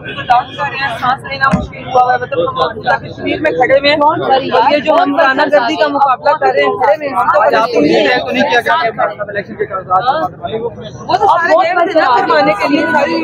सांस लेना मुश्किल हुआ है, मतलब हम कश्मीर में खड़े हुए हैं और ये जो हम पुराना गर्दी का मुकाबला कर रहे हैं खड़े में, हम तो नहीं किया गया इलेक्शन के कागजात वो तो सारे करवाने के लिए सारी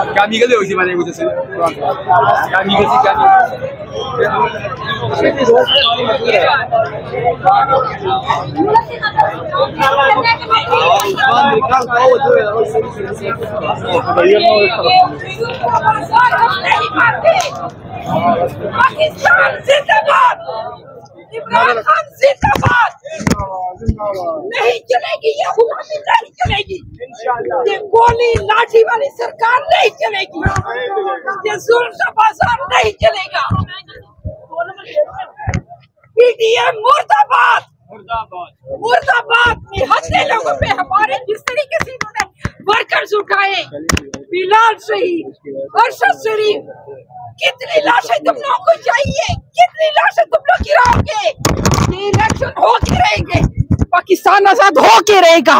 क्या निकल उसी मैंने मुझे क्या निकल सी क्या पाकिस्तान जिंदाबाद, इमरान खान जिंदाबाद। नहीं चलेगी ये गुलामी, नहीं चलेगी ये गोली लाठी वाली सरकार, नहीं चलेगी ये जुल्म का बाजार, नहीं चलेगा। पीटीएम मुर्दाबाद, मुर्दाबाद। निहत्थे लोगों पे हमारे जिस तरीके से इन्होंने वर्कर्स उठाए, बिलाल शहीद, अरशद शरीफ, कितनी लाशें तुम लोगों को चाहिए, कितनी लाशें तुम लोग गिराओगे? ये इलेक्शन हो के रहेंगे, पाकिस्तान आजाद हो के रहेगा।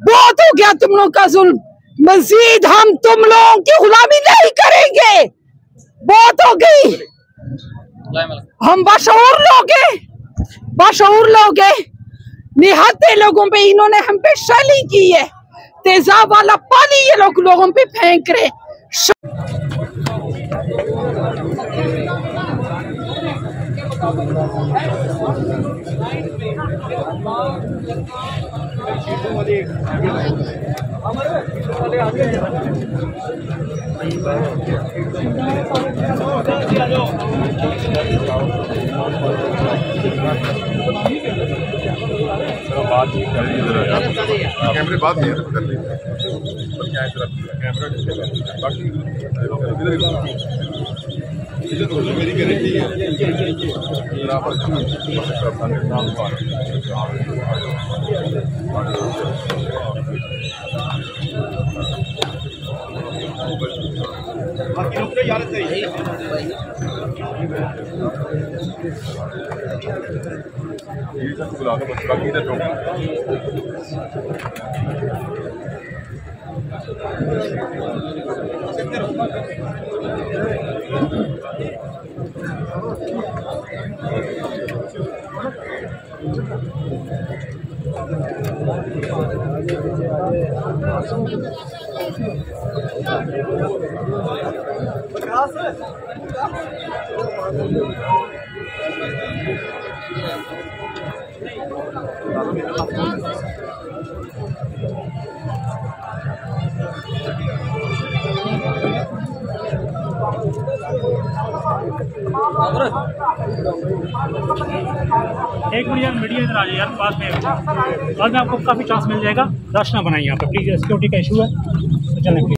बहुत हो गया तुम लोग का जुल्म, मजीद हम तुम लोगों की गुलामी नहीं करेंगे, बहुत हो गई। हम बाशऊर लोग हैं, निहत्थे लोगों पे इन्होंने हम पे शैली की है, तेजाब वाला पानी ये लोग लोगों पे फेंक रहे। कैमरे बात नहीं है कर ली क्या है कैमरा बाकी तो मेरी गारंटी है एक मिनट यार, मीडिया इधर आ जाए यार, पास में बाद में आपको काफ़ी चांस मिल जाएगा। रश ना बनाइए यहाँ पे प्लीज़, सिक्योरिटी का इशू है, तो चलें प्लीज़।